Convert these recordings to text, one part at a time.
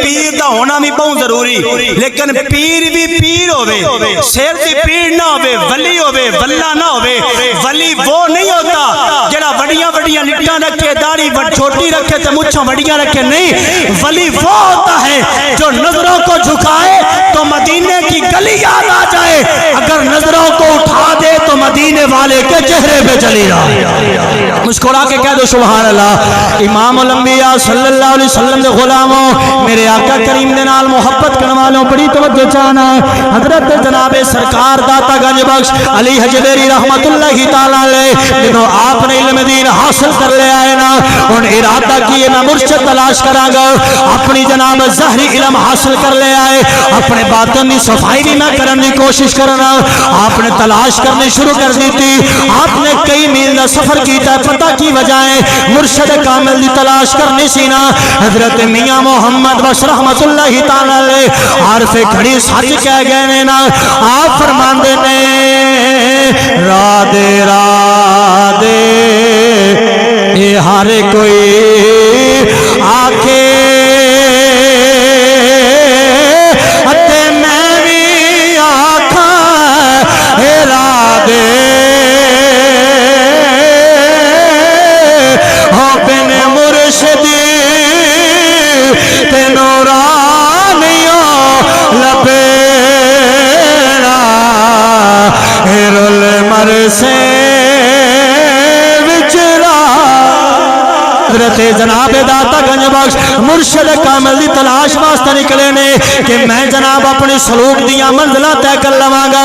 پیر دا ہونا بھی بہت ضروری، لیکن پیر بھی پیر ہوئے، سیر دی پیر نہ ہوئے، ولی ہوئے، واللہ نہ ہوئے۔ ولی وہ نہیں ہوتا جڑا وڈیاں وڈیاں لٹاں رکھے، داڑھی چھوٹی رکھے تے مچھاں وڈیاں رکھے، نہیں۔ ولی وہ ہوتا ہے جو نظروں کو جھکائے تو مدینے کی گلی یاد آ جائے، اگر نظروں کو اٹھا دے تو مدینے والے کے چہرے پہ چلی جائے۔ مسکرا کے کہہ دو سبحان اللہ۔ امام الانبیاء صلی اللہ علیہ وسلم دے غلاموں، میرے آقا کریم دے نال محبت کرنے والوں بڑی توجہ چاہنا، حضرت جناب سرکار داتا گنج بخش علی حجویری رحمت اللہ تعالی علیہ جنہوں آپ نے علم دین حاصل کر لے آئے نا، ان ارادہ کیے میں مرشد تلاش کراں گا، اپنی جناب ظاہری علم حاصل کر لے آئے، اپنے باطن دی صفائی بھی میں کرنے کی کوشش کرنا۔ آپ نے تلاش کرنے شروع کر دی تھی، آپ نے کئی میل دا سفر کیتا ہے، پتہ کی وجہ ہے مرشد کامل دی تلاش کرنی سی نا۔ حضرت میاں محمد بخش رحمت اللہ تعالی علیہ عارف کھڑی سچ کہہ گئے نے نا، آپ فرماندے نے رادے رادے اے ہر کوئی آکھے اتے میں بھی آکھاں اے رادے ہو بن مرشدی تے نورانیوں لبینا اے رول مرسے حضرت جناب داتا گنج بخش مرشد کامل دی تلاش واسطے نکلے نے کہ میں جناب اپنے سلوک دیاں منزلہ طے کر لواں گا،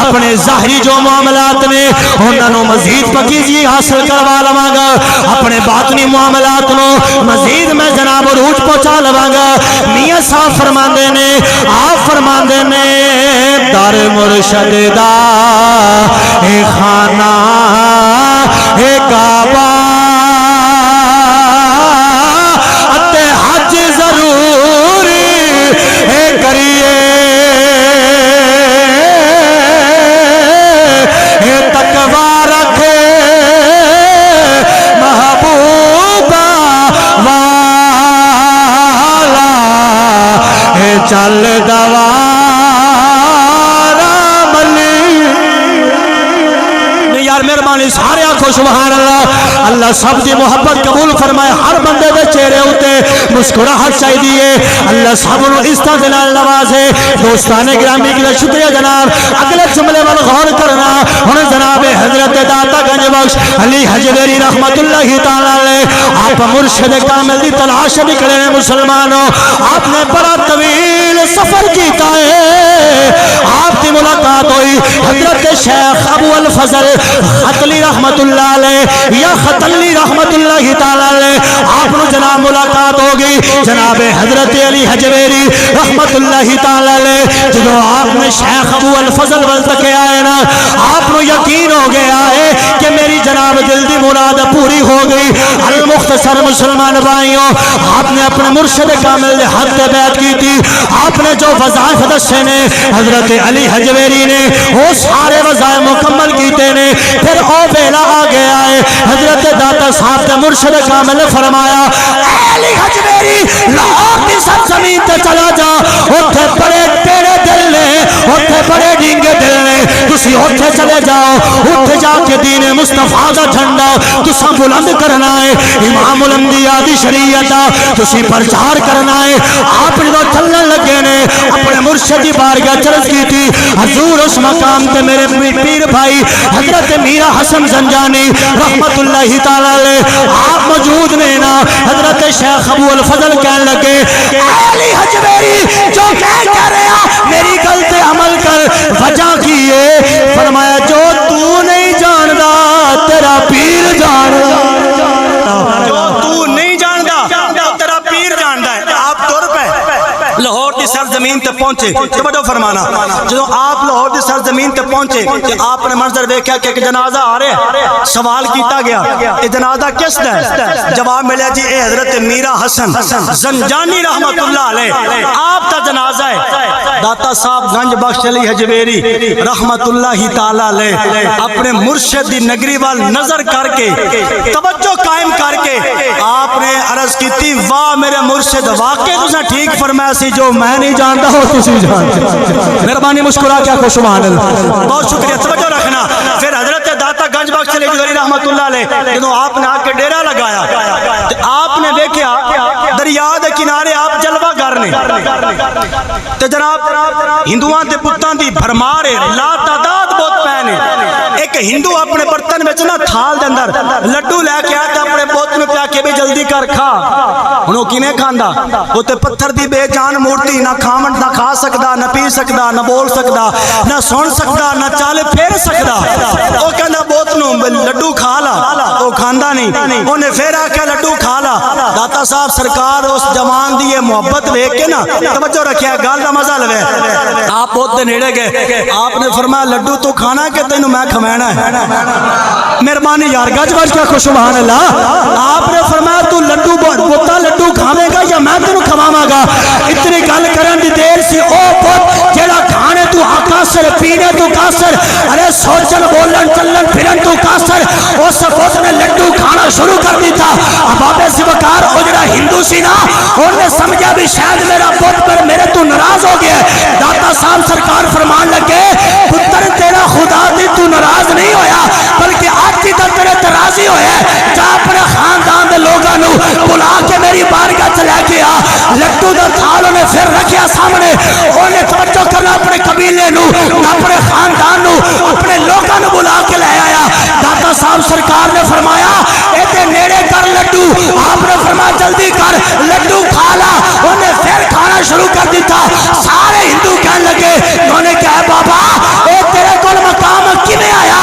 اپنے ظاہری جو معاملات نے انہاں نو مزید پکیزگی حاصل کروا لواں گا، اپنے باطنی معاملات نو مزید میں جناب عروج پہنچا لواں گا۔ میاں صاحب فرماندے نے، آپ فرماندے نے در مرشد دا اے خانہ اے کعبہ چل دوارا ملی۔ یار مہربانی سارے آنکھوں سبحان اللہ۔ اللہ سب دی محبت قبول فرمائے، ہر بندے دے چہرے ہوتے مسکراہٹ چاہیے، اللہ سب نو عزت دلال نوازے۔ دوستان گرامی کی شکریہ جناب۔ اگلے جملے پر غور کرنا، انہیں جناب حضرت داتا گنج بخش علی حجویری رحمت اللہ تعالی علیہ آپ مرشد کامل دی تلاش نکلے ہیں مسلمانوں۔ آپ نے بڑا طویل سفر کیتا ہے، آپ کی ملاقات ہوئی حضرت شیخ ابو الفضل خطلی رحمت اللہ علیہ یا خطلی رحمت اللہ تعالی علیہ، آپ نے جناب ملاقات ہوگی جناب حضرت علی حجویری رحمت اللہ تعالی علیہ۔ جب آپ نے شیخ ابو الفضل بلد کے آئے نا، آپ نے یقین ہو گیا ہے کہ میری جناب دل دی مراد پوری ہو گئی۔ المختصر مسلمان بھائیوں، آپ نے اپنے مرشد کامل نے حد بیعت کی تھی، آپ نے جو وظائف دسے نے حضرت علی حجویری نے وہ سارے وظائف مکمل کیتے نے۔ پھر او ویلا آ گیا ہے، حضرت داتا صاحب کے مرشد کامل نے فرمایا اے علی حجویری لاہور کی سرزمین تے چلا جا، اتھے بڑے تیرے دل نے، اتھے بڑے ڈینگے دل نے، تسی اتھے چلے جاؤ، اتھے جا کے دین مصطفیٰ کا جھنڈا تساں بلند کرنا ہے، امام الانبیاء دی شریعت تسی پرچار کرنا ہے۔ آپ جو چلنے لگے نے اپنے مرشد کی بارگاہ چرچ کی تھی، حضور اس مقام تے میرے پیر بھائی حضرت میرا حسن زنجانی رحمت اللہ تعالی علیہ آپ موجود نے نا۔ حضرت شیخ ابو الفضل کہنے لگے اے علی حجویری جو کہہ رہا میری گل تے عمل کر، وجہ کی ہے؟ فرمایا جو تو نہیں جاندا تیرا پیر جاندا، جو تو نہیں جاندا تیرا پیر جاندا ہے۔ آپ تر پہ لاہور کی سرزمین تے پہنچے، توجہ فرمانا، جو آپ لاہور کی سرزمین تے پہنچے کہ آپ نے منظر دیکھا کہ ایک جنازہ آ رہا ہے، سوال کیتا گیا یہ جنازہ کس دا ہے؟ جواب ملیا جی اے حضرت میرا حسن زنجانی رحمت اللہ علیہ۔ آپ جنازہ ہے داتا صاحب گنج بخش علی حجویری رحمت اللہ تعالی علیہ اپنے مرشد دی نگری وال نظر کر کے توجہ قائم کر کے آپ نے عرض کی تھی واہ میرے مرشد واقعی تساں ٹھیک فرمایا سی جو میں نہیں جانتا ہو تسی جانتے مہربانی مسکرا کے آخو سبحان اللہ بہت شکریہ توجہ رکھنا پھر حضرت داتا گنج بخش علی حجویری رحمت اللہ علیہ جدوں آپ نے آ کے ڈیرا لگایا تو آپ نے دیکھا دریا دے کنارے آپ جلوہ گر نے تے جناب ہندوؤں دے پتاں دی بھرمار ہے لا تعداد بہت پے نے ایک ہندو اپنے برتن وچ نہ تھال دے اندر لڈو لے کے آیا تے اپنے بوت میں پیا کے بھی جلدی کر کھا ہن او کیویں کھاندا او تے پتھر دی بے جان مورتی نہ کھاون نہ کھا سکدا نہ پی سکدا نہ بول سکدا نہ سن سکدا نہ چال پھیر سکدا او کہندا بوت نو لڈو کھا لا او کھاندا نہیں اونے پھر آکھیا لڈو کھا لا داتا صاحب سرکار اس جوان دی یہ محبت دیکھ کے نا توجہ رکھیا گل دا مزہ لوے آپ بہت دے نیڑے گئے آپ نے فرمایا لڈو تو کھانا کہ تینوں میں کھوینا ہے مہربانی یار گج بج کے آخو سبحان اللہ آپ نے فرمایا تو لڈو بوتا لڈو کھاوے گا یا میں تینوں کھواواں گا اتنی گل کرن دی دیر سی او بت جیڑا کھانے تو قاصر پینے تو قاصر ارے سوچن بولن چلن پھرن تو قاصر اس بت نے لڈو کھانا شروع کر دیتا اباب ذوالفقار او جڑا ہندو سی نا انہوں نے سمجھا بھی شاید میرا بت پر میرے تو ناراض ہو گیا داتا صاحب سرکار فرمان لگے پتر تیرا خدا دی تو ناراض نہیں ہویا بلکہ آج کی تک تیرے تراضی ہویا جا اپنے خاندان دے لوگاں نو بلا کے میری بارگاہ چلے گیا لڈو دا تھال انہیں پھر رکھیا سامنے انہیں توجہ کرنا اپنے قبیلے نو اپنے خاندان نو اپنے لوگاں نو بلا کے لے آیا داتا صاحب سرکار نے فرمایا ایتے نیڑے کر لڈو آپ نے فرمایا جلدی کر لڈو کھا لا انہیں پھر کھانا شروع کر دیتا سارے ہندو کہنے لگے انہوں نے کہا بابا اے تیرے کول مقام کیویں آیا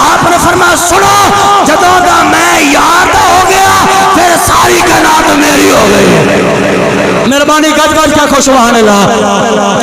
آپ نے فرمایا سنو جدوں دا میں یاد ہو گیا پھر ساری کائنات میری ہو گئی مہربانی گج بج کے آخو سبحان اللہ